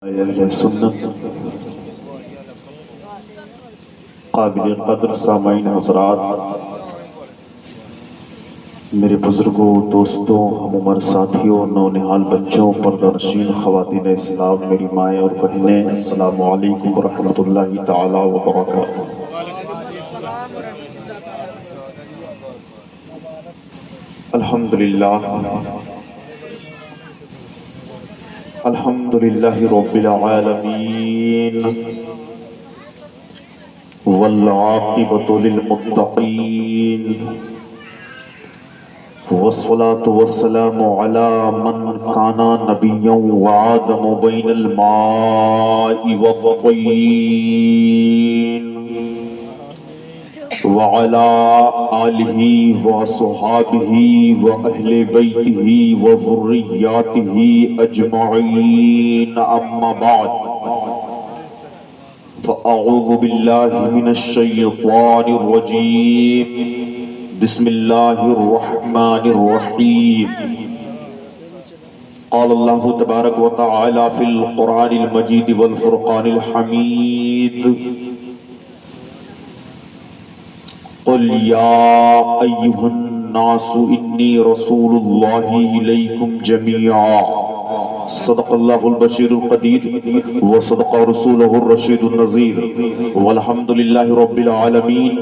سنت قابل قدر سامعین حضرات، میرے بزرگوں، دوستوں، ہم عمر ساتھیوں، نونہال بچوں، پردہ نشین خواتین اسلام، میری مائیں اور بہنیں، السلام علیکم ورحمۃ اللہ تعالی وبرکاتہ۔ الحمدللہ رب العالمین والعاقبۃ للمتقین والصلاة والسلام علی من کان نبیا وآدم بین الماء والطین وعلى آلہ وصحابہ وأہل بیتہ وذریاتہ اجمعین، اما بعد فأعوذ باللہ من الشیطان الرجیم، بسم اللہ الرحمن الرحیم۔ قال اللہ تبارک وتعالی فی القرآن المجید والفرقان الحمید، قل یا ایہا الناس انی رسول اللہ الیکم جمیعا، صدق اللہ البشیر القدیر وصدق رسولہ الرشید النذیر، والحمدللہ رب العالمین،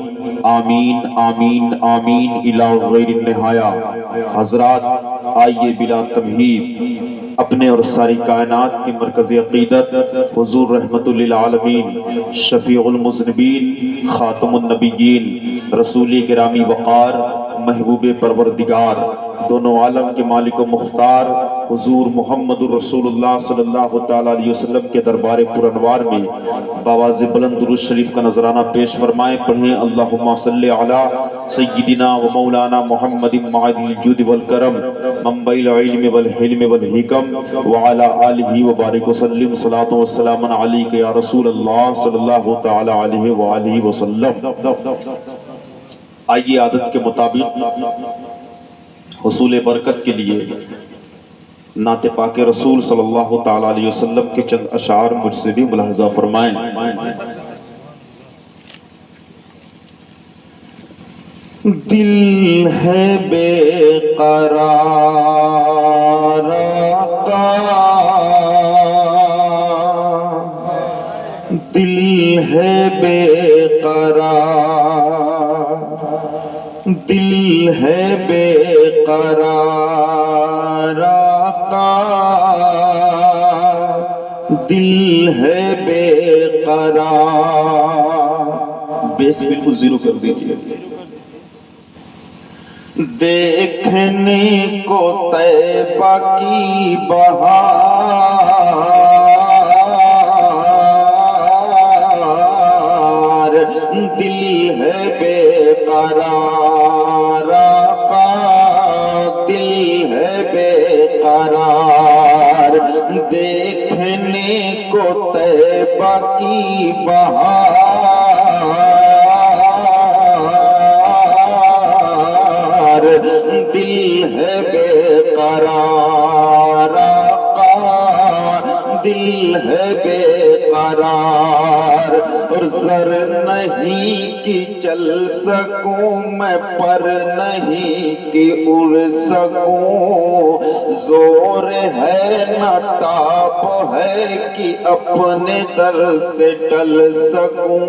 آمین آمین آمین الی غیر النہایہ۔ حضرات، آئیے بلا تمہید اپنے اور ساری کائنات کی مرکزی عقیدت حضور رحمت للعالمین، شفیع المذنبین، خاتم النبیین، رسول گرامی وقار، محبوب پروردگار، دونوں عالم کے مالک و مختار حضور محمد الرسول اللہ صلی اللہ تعالیٰ علیہ وسلم کے دربار پرانوار میں بآواز بلند درود شریف کا نذرانہ پیش فرمائیں۔ پڑھیں اللہم صلی علی سیدنا و مولانا محمد معدن الجود والکرم، منبع العلم والحلم والحکم، وعلی آلہ وبارک وسلم، صلاۃ والسلام علیک یا رسول اللہ صلی اللہ تعالیٰ علیہ وآلہ وسلم۔ آئیے عادت کے مطابق حصول برکت کے لیے نعت پاک رسول صلی اللہ تعالیٰ علیہ وسلم کے چند اشعار مجھ سے بھی ملاحظہ فرمائیں۔ دل ہے بے قرار آقا، دل ہے بے قرار، دل ہے بے قرار آقا، دل ہے بے قرار۔ بیس بالکل زیرو کر دیجئے۔ دیکھنے کو طیبہ کی بہار، دل ہے بے قرار آقا، دل ہے بے قرار۔ دیکھنے کو طیبہ کی بہار، دل ہے بے قرار آقا، دل ہے بے قرار۔ اور زر نہیں کہ چل سکوں میں، پر نہیں کہ اڑ سکوں، زور ہے نہ تاب ہے کہ اپنے در سے ٹل سکوں،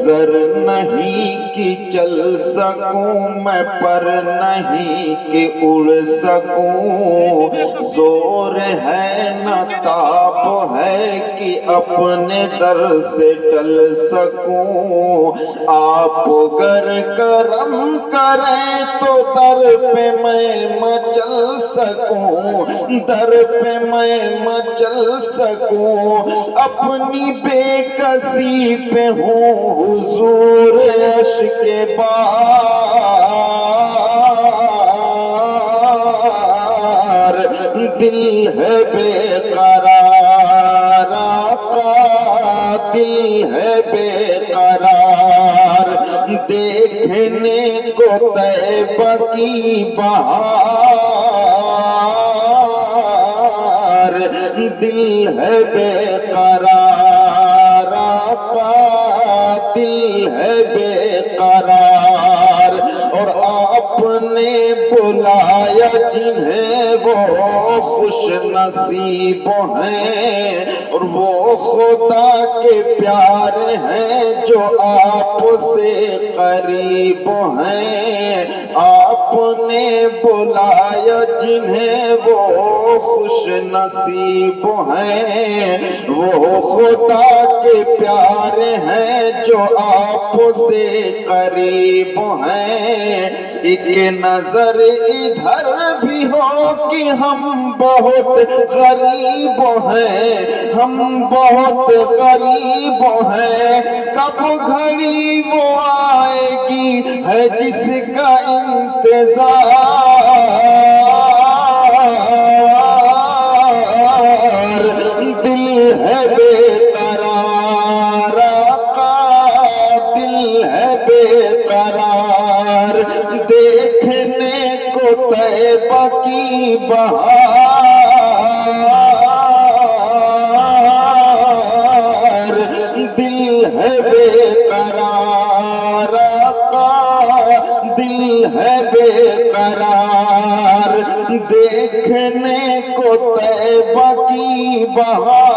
زر نہیں کہ چل سکوں میں، پر نہیں کہ اڑ سکوں، زور ہے نہ تاب ہے کہ اپنے در سے ٹل سکوں۔ آپ گر کرم کریں تو در پہ میں مچل سکوں، در پہ میں مچل سکوں، اپنی بے کسی پہ ہوں حضور عشق بار۔ دل ہے بے قرار آقا، دل ہے بے قرار۔ دیکھنے کو طیبہ کی بہار، دل ہے بے قرار آقا دل ہے بے قرار، اور آپ نے بلایا جنہیں وہ خوش نصیب ہیں، اور وہ خدا کے پیارے ہیں جو آپ سے قریب ہیں۔ آپ نے بلایا جنہیں وہ خوش نصیب ہیں، وہ خدا کے پیارے ہیں جو آپ سے قریب ہیں۔ ایک نظر ادھر بھی ہو کہ ہم بہت غریب ہیں، ہم بہت غریب ہیں، کب گھڑی وہ آئے گی ہے جس کا انتظار، دل ہے بے قرار آقا دل ہے بے قرار، دیکھنے کو طیبہ کی بہار، دل ہے بے قرار آقا دل ہے بے قرار، دیکھنے کو طیبہ کی بہار،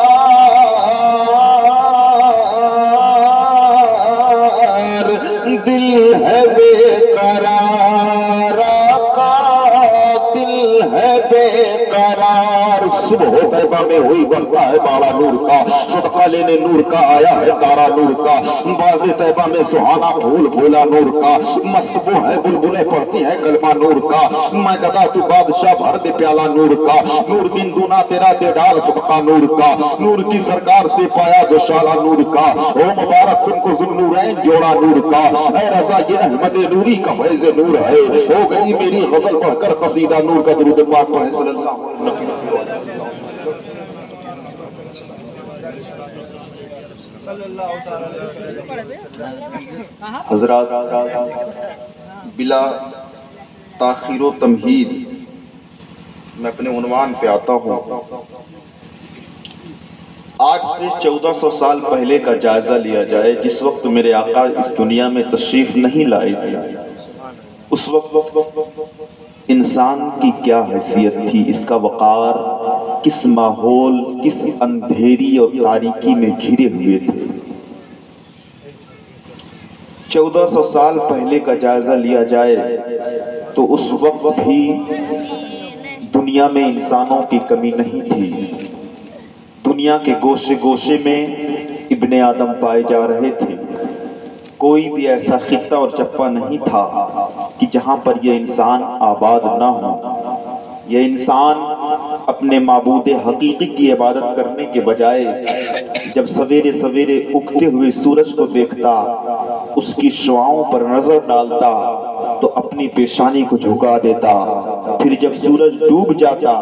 دل ہے بے قرار آقا دل ہے بے قرار۔ صبح طیبہ میں ہوئی بنتا ہے بارہ نور کا، صدقہ لینے نور کا آیا ہے تارا نور کا، باغ طیبہ میں سہانا پھول پھولا نور کا، مست وہ ہے بلبلیں پڑھتی ہیں کلمہ نور کا، میں گدا تو بادشاہ بھر دے پیالہ نور کا، نور دن دونا تیرا دے ڈال صدقہ نور کا، نور کی سرکار سے پایا گوشالہ نور کا، او مبارک تم کو ذوالنورین جوڑا نور کا، اے رضا یہ احمد نوری کا فیض نور ہے، ہو گئی میری غزل پڑھ کر قصیدہ نور کا، درود پاک پڑھیں صلی اللہ علیہ وسلم۔ حضرات بلا تاخیر و تمہید میں اپنے عنوان پہ آتا ہوں۔ آج سے 1400 سال پہلے کا جائزہ لیا جائے، جس وقت میرے آقا اس دنیا میں تشریف نہیں لائے تھے، اس وقت انسان کی کیا حیثیت تھی، اس کا وقار کس ماحول کس اندھیری اور تاریکی میں گھرے ہوئے تھے۔ 1400 سال پہلے کا جائزہ لیا جائے تو اس وقت بھی دنیا میں انسانوں کی کمی نہیں تھی، دنیا کے گوشے گوشے میں ابن آدم پائے جا رہے تھے، کوئی بھی ایسا خطہ اور چپا نہیں تھا کہ جہاں پر یہ انسان آباد نہ ہو۔ یہ انسان اپنے معبود حقیقی کی عبادت کرنے کے بجائے جب سویرے سویرے اگتے ہوئے سورج کو دیکھتا، اس کی شعاؤں پر نظر ڈالتا تو اپنی پیشانی کو جھکا دیتا، پھر جب سورج ڈوب جاتا،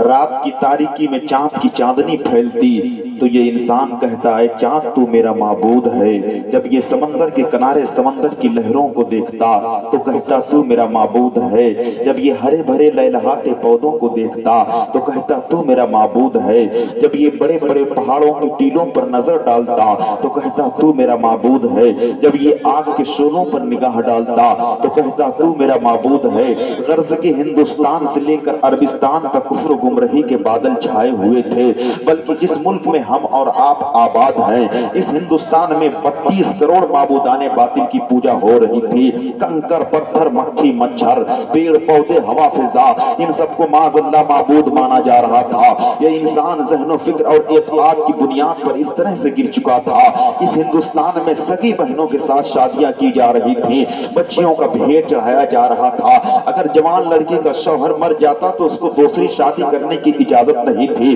رات کی تاریکی میں چاند کی چاندنی پھیلتی تو یہ انسان کہتا ہے چاند تو میرا معبود ہے۔ جب یہ سمندر کے کنارے سمندر کی لہروں کو دیکھتا تو کہتا تو میرا معبود ہے۔ جب یہ ہرے بھرے لہلہاتے پودوں کو دیکھتا تو کہتا تو میرا معبود ہے۔ جب یہ بڑے بڑے پہاڑوں کی ٹیلوں پر نظر ڈالتا تو کہتا تو میرا معبود ہے۔ جب یہ آگ کے شعلوں پر نگاہ ڈالتا تو کہتا تو میرا معبود ہے۔ غرض کہ ہندوستان سے لے کر عربستان تک کفر و گمراہی کے بادل چھائے ہوئے تھے، بلکہ جس ملک میں ہم اور آپ آباد ہیں اس ہندوستان میں 32 کروڑ معبودان باطل کی پوجا ہو رہی تھی۔ کنکر پتھر مکھی مچھر پیڑ پودے ہوا فضا ان سب کو معاذ اللہ معبود مانا جا رہا تھا۔ یہ انسان ذہن و فکر اور اعتقاد کی بنیاد پر اس طرح سے گر چکا تھا۔ اس ہندوستان میں سگی بہنوں کے ساتھ شادیاں کی جا رہی تھی، بچیوں کا بھیٹ چڑھایا جا رہا تھا۔ اگر جوان لڑکی کا شوہر مر جاتا تو اس کو دوسری شادی کرنے کی اجازت نہیں تھی،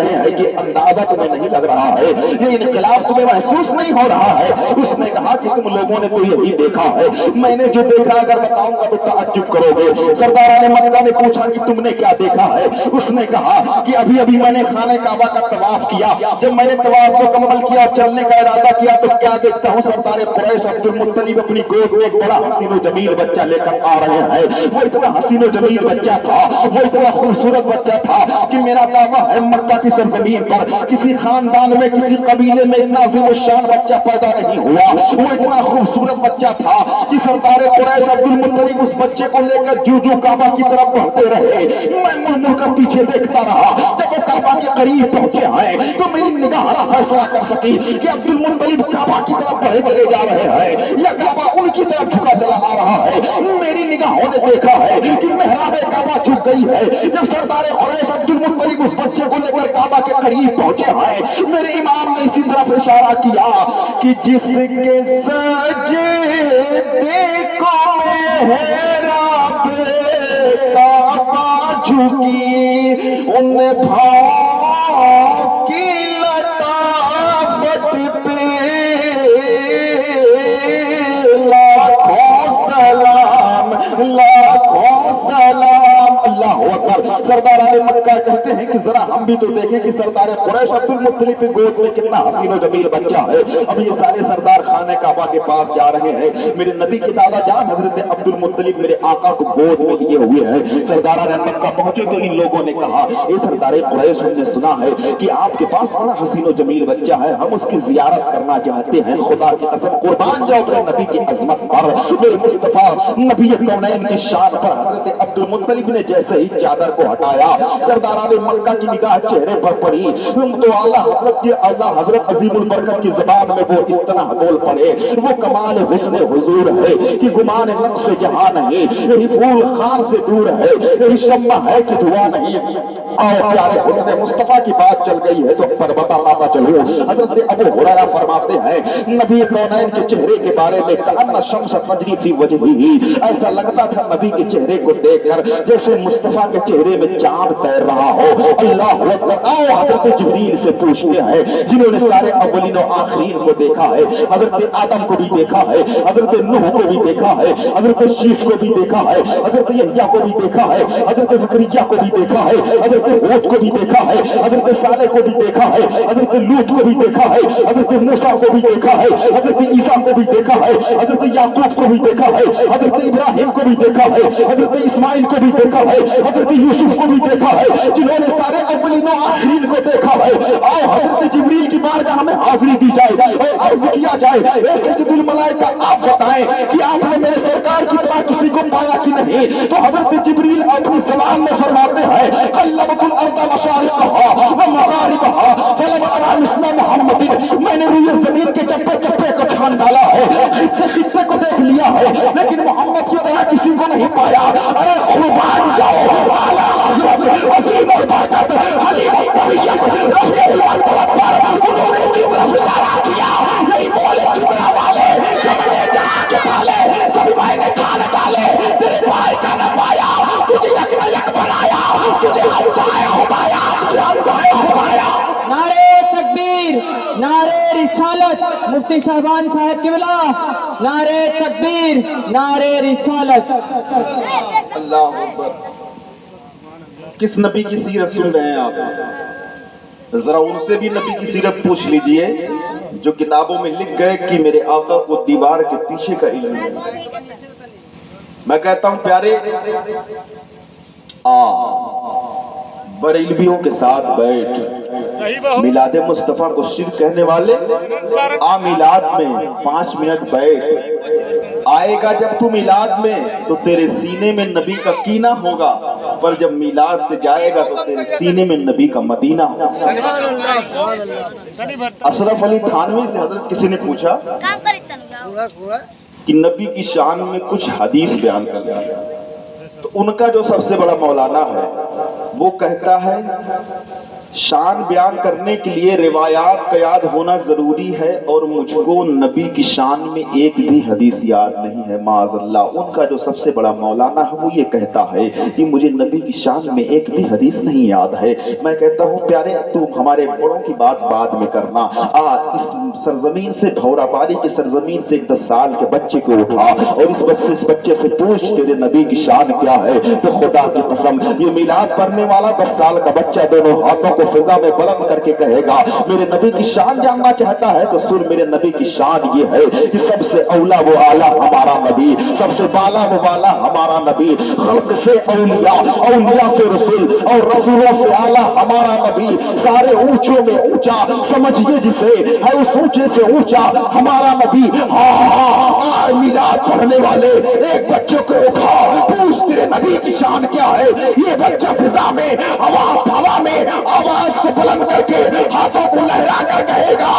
رہے ہیں کہ اندازہ تمہیں نہیں لگ رہا ہے، یہ انقلاب تمہیں محسوس نہیں ہو رہا ہے؟ اس نے کہا کہ تم لوگوں نے تو یہی دیکھا ہے، میں نے جو دیکھا اگر بتاؤں گا تو تعجب کرو گے۔ سرداران مکہ نے پوچھا کہ تم نے کیا دیکھا ہے؟ اس نے کہا کہ ابھی میں نے خانہ کعبہ کا طواف کیا، جب میں نے طواف مکمل کیا اور چلنے کا ارادہ کیا تو کیا دیکھتا ہوں، سردار قریش عبد المطلب اپنی گود میں ایک بڑا حسین و جمیل بچہ لے کر آ رہے ہیں۔ وہ اتنا حسین و جمیل بچہ تھا، وہ اتنا خوبصورت بچہ تھا کہ میرا دعویٰ ہے مکہ کی سرزمین پر کسی خاندان میں کسی قبیلے میں اتنا عظیم الشان بچہ پیدا نہیں ہوا۔ وہ اتنا خوبصورت بچہ تھا کہ سردار قریش عبد المطلب اس بچے کو لے کر جو کعبہ کی طرف بڑھتے رہے، میں مڑ مڑ کر پیچھے دیکھتا رہا۔ جب وہ کعبہ کے قریب پہنچے ہیں تو میری نگاہ فیصلہ کر سکی کہ عبد المطلب کعبہ کی طرف بڑھے چلے جا رہے ہیں یا کعبہ ان کی طرف جھکا چلا آ رہا ہے۔ میری نگاہوں نے دیکھا ہے کہ محراب کعبہ جھک گئی ہے۔ جب سردار قریش عبد المطلب اس بچے کو لے کر کعبہ کے قریب پہنچے ہیں، میرے امام نے اسی طرف اشارہ کیا کہ جس کے سجدے کو محراب کعبہ جھکی، ان بھاؤں کی لطافت پہ لاکھوں سلام، لاکھوں سلام۔ اللہ اکبر۔ سرداران مکہ کہتے ہیں کہ ذرا ہم بھی تو دیکھیں کہ سردار قریش عبد المطلب کی گود میں کتنا حسین و جمیل بچہ ہے۔ اب یہ سارے سردار خانہ کعبہ کے پاس جا رہے ہیں، میرے نبی کے دادا جان حضرت عبد المطلب میرے آقا کو گود میں لیے ہوئے ہیں۔ سرداران مکہ پہنچے تو ان لوگوں نے کہا اے سردار قریش، ہم نے سنا ہے کہ آپ کے پاس بڑا حسین و جمیل بچہ ہے، ہم اس کی زیارت کرنا چاہتے ہیں، خدا کی قسم قربان جاؤ اپنے نبی کی عظمت پر، میرے مصطفیٰ نبی کونین کی شان پر۔ حضرت عبد المطلب نے جیسے ہی چادر کو ہٹایا، سرداران مکہ کی نگاہ چہرے پر پڑی تو اعلیٰ حضرت کی اعلیٰ حضرت عظیم البرکت کی زبان میں وہ اس طرح بول پڑے، وہ کمال حسن حضور ہے کہ گمان نقص جہاں نہیں، یہی پھول خان سے دور ہے، یہی شمع ہے کہ دھواں نہیں۔ اور پیارے حسن مصطفیٰ کی بات چل گئی ہے تو پر بتاتا چلو، حضرت ابو ہریرہ فرماتے ہیں نبی کونین کے چہرے کے بارے میں کأن الشمس تجری فی وجہہ، ایسا لگتا تھا نبی کے چہرے کو دیکھ کر جیسے مصطفیٰ کے چہرے میں چاند تیر رہا ہو۔ اللہ اکبر۔ آؤ حضرت جبریل سے پوچھتے ہیں جنہوں نے سارے اولین و آخرین کو دیکھا ہے، حضرت آدم کو بھی دیکھا ہے، حضرت نوح کو بھی دیکھا ہے، حضرت شیش کو بھی دیکھا ہے، حضرت یحییٰ کو بھی دیکھا ہے، حضرت زکریا کو بھی دیکھا ہے، حضرت ہود کو بھی دیکھا ہے، حضرت صالح کو بھی دیکھا ہے، حضرت لوط کو بھی دیکھا ہے، حضرت موسیٰ کو بھی دیکھا ہے، حضرت عیسیٰ کو بھی دیکھا ہے، حضرت یعقوب کو بھی دیکھا ہے، حضرت ابراہیم کو بھی دیکھا ہے، حضرت اسماعیل کو بھی دیکھا ہے، حضرت یوسف کو بھی دیکھا ہے، جنہوں نے سارے اولین و آخرین کو دیکھا ہے۔ آؤ حضرت جبریل کی بارگاہ میں حاضری دی جائے اور عرض کیا جائے اے سید الملائکہ آپ بتائیں کہ آپ نے میرے سرکار کی طرح کسی کو پایا کہ نہیں؟ تو حضرت جبریل اپنی زبان میں فرماتے ہیں قلبت الارض مشارقها ومغاربها فلم ارى مثل محمد، میں نے روئے زمین کے چپے چپے کو چھان ڈالا ہے، خطے خطے کو دیکھ لیا ہے، لیکن محمد کی طرح کسی کو نہیں پایا۔ ارے قربان جاؤ اعلیٰ حضرت عظیم البرکت حلیم الطبیعت رفیع المرتبت پر انہوں نے اسی طرف اشارہ کیا، یہی بولے سدرا والے جملے جہاں کے پالے سبھی بھائی نے چھان ڈالے، تیرے پائے کا نہ پایا، تجھے یک نہ یک بنایا، تجھے ہمدائے ہمایا، تجھے ہمدائے ہمایا۔ نعرے تکبیر، نعرے رسالت، مفتی شاہبان صاحب قبلہ، نعرے تکبیر، نعرے رسالت۔ اللہ اکبر۔ کس نبی کی سیرت سن رہے ہیں آپ؟ ذرا ان سے بھی نبی کی سیرت پوچھ لیجئے جو کتابوں میں لکھ گئے کہ میرے آقا کو دیوار کے پیچھے کا علم ہے۔ میں کہتا ہوں پیارے بریلویوں کے ساتھ بیٹھ، میلاد مصطفیٰ کو شرک کہنے والے میلاد میں 5 منٹ بیٹھ، آئے گا جب تو میلاد میں تو تیرے سینے میں نبی کا کینہ ہوگا، پر جب میلاد سے جائے گا تو تیرے سینے میں نبی کا مدینہ ہوگا۔ اشرف علی تھانوی سے حضرت کسی نے پوچھا کہ نبی کی شان میں کچھ حدیث بیان کر دیا، تو ان کا جو سب سے بڑا مولانا ہے وہ کہتا ہے شان بیان کرنے کے لیے روایات کا یاد ہونا ضروری ہے، اور مجھ کو نبی کی شان میں ایک بھی حدیث یاد نہیں ہے معاذ اللہ۔ ان کا جو سب سے بڑا مولانا ہے وہ یہ کہتا ہے کہ مجھے نبی کی شان میں ایک بھی حدیث نہیں یاد ہے۔ میں کہتا ہوں پیارے تو ہمارے بڑوں کی بات بعد میں کرنا، اس سرزمین سے، بھورا باری کی سرزمین سے ایک 10 سال کے بچے کو اٹھا اور اس بچے سے پوچھ تیرے نبی کی شان کیا ہے، تو خدا کی قسم یہ میلاد پڑھنے والا 10 سال کا بچہ دونوں ہاتھوں کو فضا میں بلند کر کے کہے گا میرے نبی کی شان جاننا چاہتا ہے تو سن، میرے نبی کی شان یہ ہے کہ سب سے اولا و اعلیٰ ہمارا نبی، سب سے بالا و بالا ہمارا نبی، خلق سے اولیاء، اولیاء سے رسول اور رسولوں سے اعلیٰ ہمارا نبی، سارے اونچوں میں اونچا، سمجھیے جسے ہے اس اونچے سے اونچا ہمارا نبی۔ میلاد پڑھنے والے ایک بچے کو اٹھا، پوچھ تیرے نبی کی شان کیا ہے۔ یہ بچہ فضا میں ہوا میں آواز کو بلند کر کے ہاتھوں کو لہرا کر کہے گا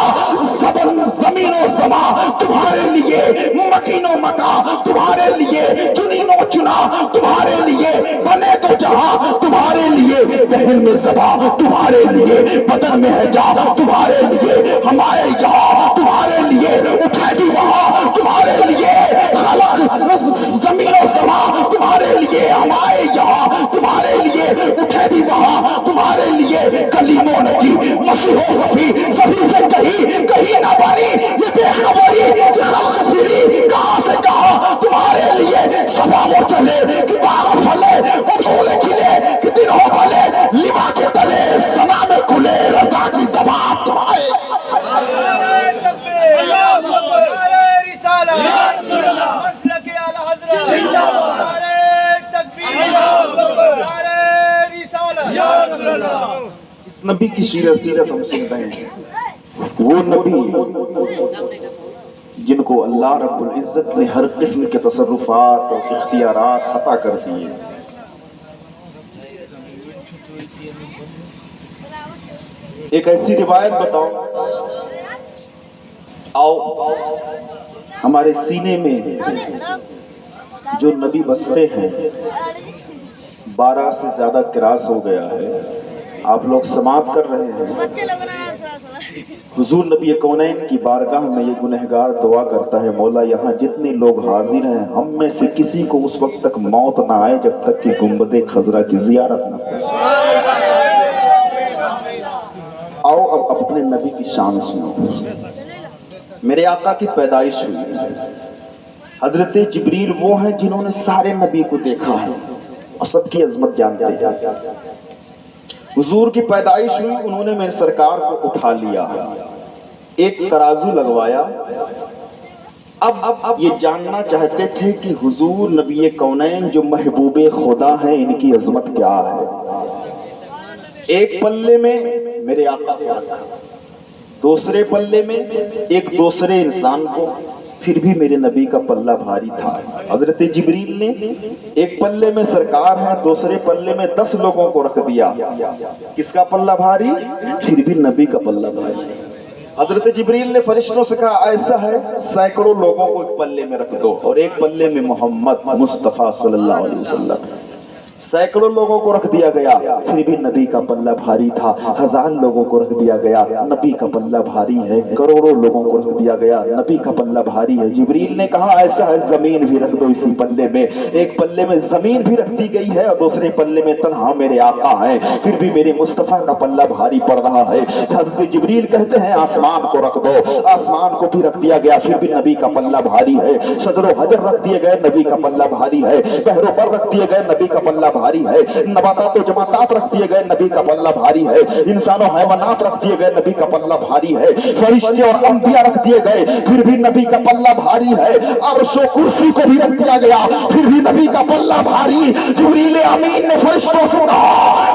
زمین و زمان تمہارے لیے، مکین و مکا تمہارے لیے، چنین و چنا تمہارے لیے، بنے تو جہاں تمہارے لیے، دہن میں زباں تمہارے لیے، بدن میں ہے جا تمہارے لیے، ہمارے یہاں تمہارے لیے، اٹھے بھی وہاں تمہارے لیے، خلق زمین و زمان تمہارے لیے، ہمارے یہاں تمہارے لیے، اٹھے بھی وہاں تمہارے لیے، کلیم و نجی مسیح و صفی سبھی سے کہیں نہ بنی یہ بے خبری کہ خلق پھری کہاں سے کہاں تمہارے لیے، صبح وہ چلے کہ باغ پھلے، وہ پھول کھلے کہ دن ہو بھلے، لوا کے تلے سنا میں کھلے رضا کی زبان تمہارے۔ اس نبی کی سیرت ہم سن رہے ہیں، وہ نبی جن کو اللہ رب العزت نے ہر قسم کے تصرفات اور اختیارات عطا کر دیے۔ ایک ایسی روایت بتاؤ، آؤ ہمارے سینے میں جو نبی بستے ہیں 12 سے زیادہ کراس ہو گیا ہے، آپ لوگ سماعت کر رہے ہیں۔ حضور نبی کونین کی بارگاہ میں یہ گنہگار دعا کرتا ہے مولا یہاں جتنے لوگ حاضر ہیں ہم میں سے کسی کو اس وقت تک موت نہ آئے جب تک کہ گنبد خضرا کی زیارت نہ ہو۔ آؤ اب اپنے نبی کی شان سنو۔ میرے آقا کی پیدائش ہوئی، حضرت جبریل وہ ہیں جنہوں نے سارے نبی کو دیکھا ہے اور سب کی عظمت جانتے ہیں۔ حضور کی پیدائش ہوئی، انہوں نے میرے سرکار کو اٹھا لیا، ایک ترازو لگوایا۔ اب یہ جاننا چاہتے تھے کہ حضور نبی کونین جو محبوب خدا ہیں ان کی عظمت کیا ہے۔ ایک پلے میں میرے آقا کو رکھا، دوسرے پلے میں ایک دوسرے انسان کو، پھر بھی میرے نبی کا پلہ بھاری تھا۔ حضرت جبریل نے ایک پلے میں سرکار ہے، دوسرے پلے میں 10 لوگوں کو رکھ دیا۔ کس کا پلہ بھاری؟ پھر بھی نبی کا پلہ بھاری۔ حضرت جبریل نے فرشتوں سے کہا ایسا ہے سینکڑوں لوگوں کو ایک پلے میں رکھ دو، اور ایک پلے میں محمد مصطفیٰ صلی اللہ علیہ وسلم۔ سینکڑوں لوگوں کو رکھ دیا گیا، پھر بھی نبی کا پلہ بھاری تھا۔ 1000 لوگوں کو رکھ دیا گیا، نبی کا پلہ بھاری ہے۔ کروڑوں لوگوں کو رکھ دیا گیا، نبی کا پلہ بھاری ہے۔ جبریل نے کہا ایسا ہے زمین بھی رکھ دو اسی پلے میں۔ ایک پلے میں زمین بھی رکھ دی گئی ہے اور دوسرے پلے میں تنہا میرے آقا ہیں، پھر بھی میرے مصطفیٰ کا پلہ بھاری پڑ رہا ہے۔ حضرت جبریل کہتے ہیں آسمان کو رکھ دو، آسمان کو بھی رکھ دیا گیا، پھر بھی نبی کا پلہ بھاری ہے۔ شجر و حجر رکھ دیے گئے، نبی کا پلہ بھاری ہے۔ بحر و بر رکھ دیے گئے، نبی کا پلہ بھاری ہے۔ نباتات و جماعتات رکھ دیے گئے، نبی کا پلہ بھاری ہے۔ انسان و حیوانات رکھ دیے گئے، نبی کا پلہ بھاری ہے۔ فرشتے اور انبیاء رکھ دیے گئے، پھر بھی نبی کا پلہ بھاری ہے۔ عرش و کرسی کو بھی رکھ دیا گیا، پھر بھی نبی کا پلہ بھاری۔ جبریل امین نے فرشتوں سے کہا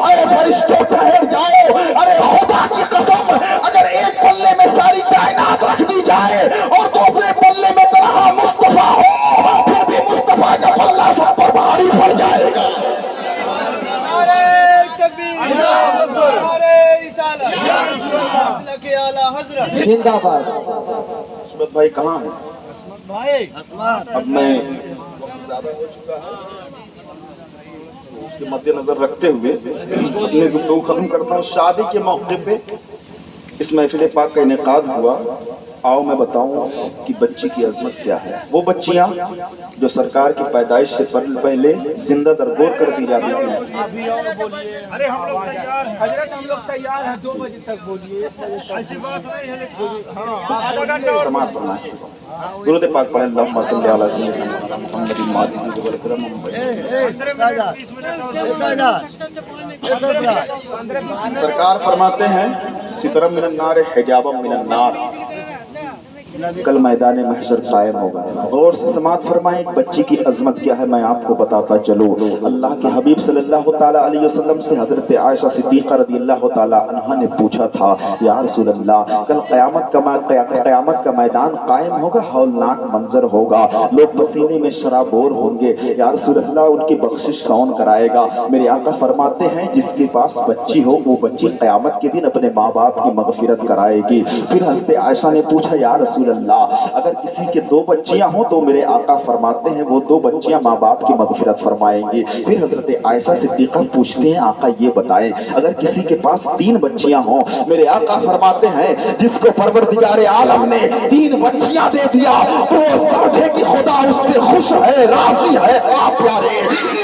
اے فرشتوں ٹھہر جاؤ، ارے خدا کی قسم اگر ایک پلے میں ساری کائنات رکھ دی جائے اور دوسرے پلے میں تنہا مصطفیٰ ہو، پھر بھی مصطفیٰ کا پلہ سب پر بھاری پڑ جائے گا۔ زندہ باد۔ عصمت بھائی کہاں ہیں؟ اب میں زیادہ ہو چکا ہے، کے مد نظر رکھتے ہوئے اپنے گفتگو ختم کرتا ہوں. شادی کے موقع پہ اس محفل پاک کا انعقاد ہوا. آؤ میں بتاؤں کہ بچی کی عظمت کیا ہے. وہ بچیاں جو سرکار کی پیدائش سے پہلے زندہ درگور کر دی جاتی تھیں. ارے ہم لوگ تیار ہیں حضرت, ہم لوگ تیار ہیں 2 بجے تک بولیے. ایسی بات نہیں ہے. سماعت فرمائیں. درود پاک پڑھیں. اللہم صلی علی سیدنا محمد الماجد والکرم. سرکار فرماتے ہیں سترم من النار حجابم من النار. کل میدان محشر قائم ہوگا. غور سے سماعت فرمائیں. ایک بچی کی عظمت کیا ہے میں آپ کو بتاتا چلوں. اللہ کے حبیب صلی اللہ تعالیٰ علیہ وسلم سے حضرت عائشہ صدیقہ رضی اللہ تعالیٰ عنہا نے پوچھا تھا یا رسول اللہ کل قیامت کا میدان قائم ہوگا, ہولناک منظر ہوگا, لوگ پسینے میں شرابور ہوں گے, یا رسول اللہ ان کی بخشش کون کرائے گا؟ میرے آقا فرماتے ہیں جس کے پاس بچی ہو وہ بچی قیامت کے دن اپنے ماں باپ کی مغفرت کرائے گی. پھر حضرت عائشہ نے پوچھا یا رسول اللہ اگر کسی کے 2 بچیاں ہوں تو میرے آقا فرماتے ہیں وہ 2 بچیاں ماں باپ کی مغفرت فرمائیں گی. پھر حضرت عائشہ صدیقہ پوچھتے ہیں آقا یہ بتائیں اگر کسی کے پاس 3 بچیاں ہوں, میرے آقا فرماتے ہیں جس کو پروردگار عالم نے 3 بچیاں دے دیا تو وہ سمجھے کہ خدا اس سے خوش ہے, راضی ہے. آپ پیارے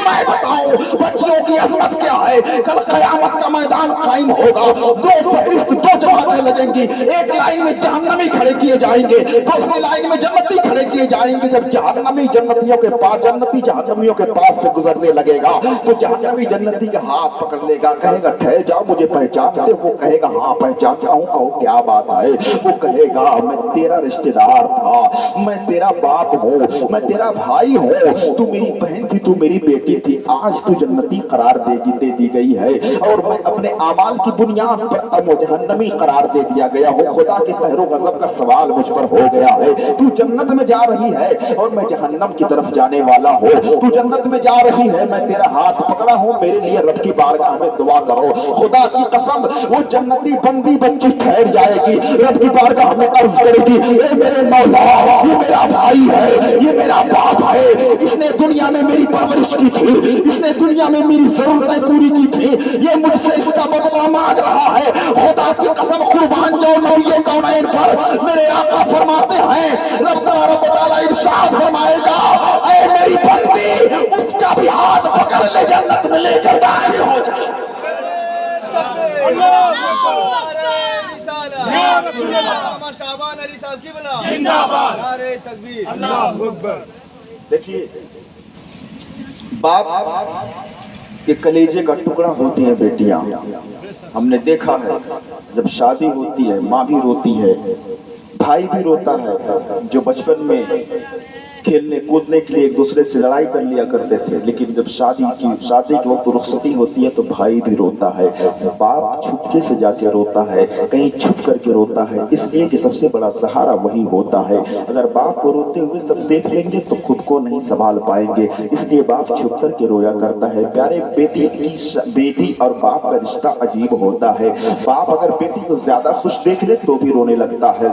میں بتاؤں بچیوں کی عظمت کیا ہے. کل قیامت کا میدان قائم ہوگا. 2 فہرست 2 جماعتیں لگیں گی. ایک لائن میں جہنمی کھڑے کیے جائیں گے, دوسری لائن میں جنتی کھڑے کیے جائیں گے. جب جہنمی جنتیوں کے پاس جنتی جہنمیوں کے پاس سے گزرنے لگے گا تو جہنمی جنتی کا ہاتھ پکڑ لے گا, کہے گا ٹھہر جاؤ مجھے پہچانتے ہو؟ وہ کہے گا ہاں پہچانتا ہوں. کہو کیا بات ہے؟ وہ کہے گا میں تیرا رشتہ دار تھا, میں تیرا باپ ہوں, میں تیرا بھائی ہوں, تو میری بہن تھی, تو میری بیٹی تھی, آج تو جنتی قرار دے دی گئی ہے اور میں اپنے اعمال کی بنیاد پر اب جہنمی قرار دے دیا گیا ہوں. خدا کے قہر و غضب کا سوال مجھ پر ہو گیا ہے. تو جنت میں جا رہی ہے اور میں جہنم کی طرف جانے والا ہوں. تو جنت میں جا رہی ہے, میں تیرا ہاتھ پکڑا ہوں, میرے لیے رب کی بارگاہ میں دعا کرو. خدا کی قسم وہ جنتی بندی بچی ٹھہر جائے گی, رب کی بارگاہ میں عرض کرے گی اے میرے مولا یہ میرا بھائی ہے, یہ میرا باپ ہے, اس نے دنیا میں میری پرورش کی تھی, اس نے دنیا میں میری ضرورتیں پوری کی تھی, یہ مجھ سے اس کا بدلہ مانگ رہا ہے. خدا کی قسم قربان جو نبی کونین پر میرے آقا فرماتے ہیں رب تبارک و تعالیٰ ارشاد فرمائے گا اے میری بندی اس کا بھی ہاتھ پکڑ لے جنت میں لے کر داخل ہو جائے. دیکھیے باپ کے کلیجے کا ٹکڑا ہوتی ہیں بیٹیاں. ہم نے دیکھا ہے جب شادی ہوتی ہے ماں بھی روتی ہے, بھائی بھی روتا ہے. جو بچپن میں کھیلنے کودنے کے لیے ایک دوسرے سے لڑائی کر لیا کرتے تھے, لیکن جب شادی کے وقت رخصتی ہوتی ہے تو بھائی بھی روتا ہے. باپ چھپکے سے جا کے روتا ہے, کہیں چھپ کر کے روتا ہے, اس لیے کہ سب سے بڑا سہارا وہی ہوتا ہے. اگر باپ کو روتے ہوئے سب دیکھ لیں گے تو خود کو نہیں سنبھال پائیں گے, اس لیے باپ چھپ کر کے رویا کرتا ہے. پیارے بیٹی اور باپ کا رشتہ عجیب ہوتا ہے. باپ اگر بیٹی کو زیادہ خوش دیکھ لے تو بھی رونے لگتا ہے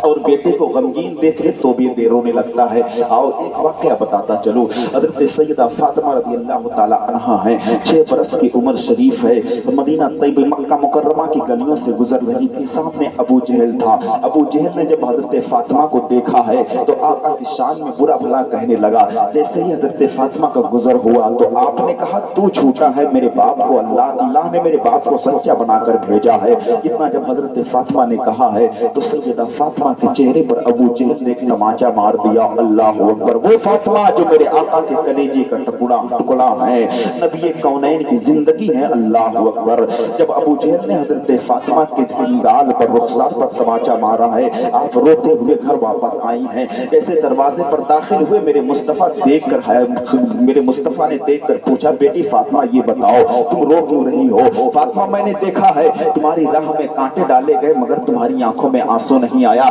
اور بیٹے کو غمگین دیکھ لے تو بھی رونے لگتا ہے. آؤ ایک واقعہ بتاتا چلو. حضرت سیدہ فاطمہ رضی اللہ تعالی عنہا ہیں, 6 برس کی عمر شریف ہے, مدینہ طیبہ مکہ مکرمہ کی گلیوں سے گزر رہی تھی. سامنے ابو جہل تھا. ابو جہل نے جب حضرت فاطمہ کو دیکھا ہے تو آقا کی شان میں برا بھلا کہنے لگا. جیسے ہی حضرت فاطمہ کا گزر ہوا تو آپ نے کہا تو جھوٹا ہے, میرے باپ کو اللہ نے میرے باپ کو سچا بنا کر بھیجا ہے. اتنا جب حضرت فاطمہ نے کہا ہے تو سیدہ فاطمہ کے چہرے پر ابو جہل نے ایک تماچا مار دیا. اللہ اکبر. وہ فاطمہ جو میرے آقا کے کلیجے کا ٹکڑا ہے, نبی کونین کی زندگی ہے. اللہ اکبر. جب ابو جہل نے حضرت فاطمہ کے گال پر رخسار پر تماچا مارا ہے, آپ روتے ہوئے گھر واپس آئی ہیں. جیسے دروازے پر داخل ہوئے میرے مصطفیٰ نے دیکھ کر پوچھا بیٹی فاطمہ یہ بتاؤ تم رو کیوں رہی ہو؟ فاطمہ میں نے دیکھا ہے تمہاری راہ میں کانٹے ڈالے گئے مگر تمہاری آنکھوں میں آنسو نہیں آیا.